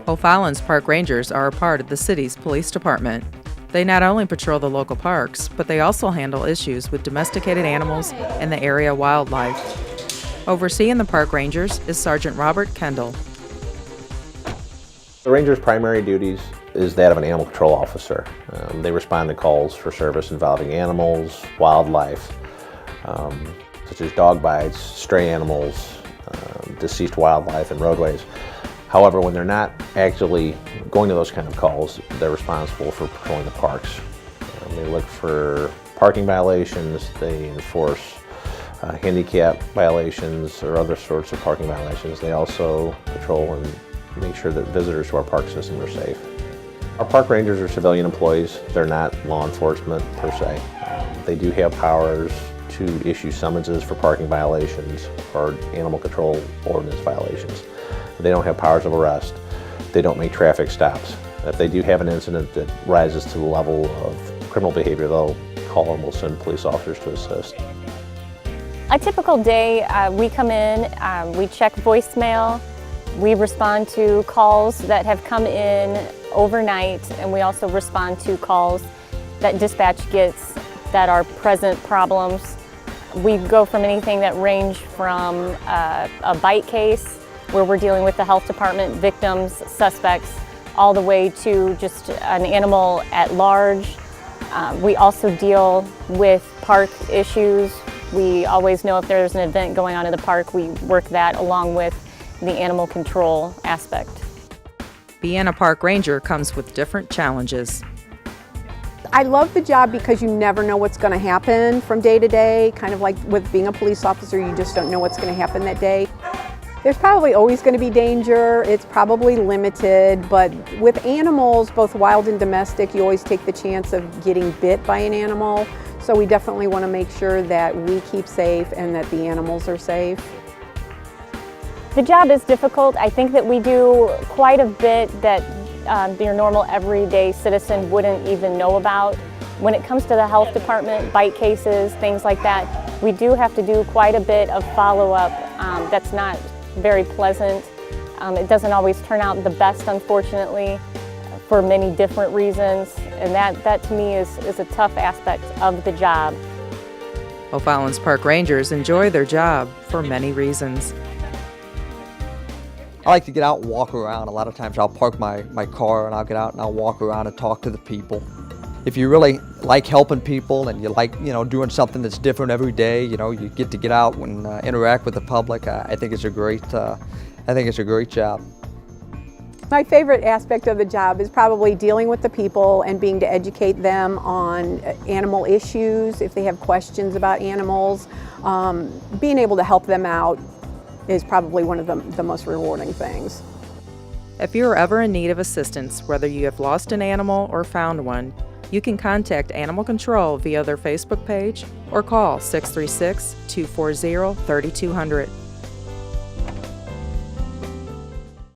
O'Fallon's park rangers are a part of the city's police department. They not only patrol the local parks, but they also handle issues with domesticated animals and the area wildlife. Overseeing the park rangers is Sergeant Robert Kendall. The ranger's primary duties is that of an animal control officer. They respond to calls for service involving animals, wildlife, such as dog bites, stray animals, deceased wildlife, and roadways. However, when they're not actually going to those kind of calls, they're responsible for patrolling the parks. They look for parking violations, they enforce handicap violations or other sorts of parking violations. They also patrol and make sure that visitors to our park system are safe. Our park rangers are civilian employees. They're not law enforcement per se. They do have powers to issue summonses for parking violations or animal control ordinance violations. They don't have powers of arrest. They don't make traffic stops. If they do have an incident that rises to the level of criminal behavior, they'll call and we'll send police officers to assist. A typical day, we come in, we check voicemail, we respond to calls that have come in overnight, and we also respond to calls that dispatch gets that are present problems. We go from anything that range from a bite case, where we're dealing with the health department, victims, suspects, all the way to just an animal at large. We also deal with park issues. We always know if there's an event going on in the park, we work that along with the animal control aspect. Being a park ranger comes with different challenges. I love the job because you never know what's going to happen from day to day. Kind of like with being a police officer, you just don't know what's going to happen that day. There's probably always going to be danger. It's probably limited, but with animals, both wild and domestic, you always take the chance of getting bit by an animal. So we definitely want to make sure that we keep safe and that the animals are safe. The job is difficult. I think that we do quite a bit that your normal everyday citizen wouldn't even know about. When it comes to the health department, bite cases, things like that, we do have to do quite a bit of follow-up that's not very pleasant. It doesn't always turn out the best, unfortunately, for many different reasons, and that to me is a tough aspect of the job. O'Fallon's park rangers enjoy their job for many reasons. I like to get out and walk around. A lot of times I'll park my car and I'll get out and I'll walk around and talk to the people. If you really like helping people and you like, doing something that's different every day, you get to get out and interact with the public. I think it's a great job. My favorite aspect of the job is probably dealing with the people and being to educate them on animal issues, if they have questions about animals. Being able to help them out is probably one of the most rewarding things. If you're ever in need of assistance, whether you have lost an animal or found one, you can contact Animal Control via their Facebook page or call 636-240-3200.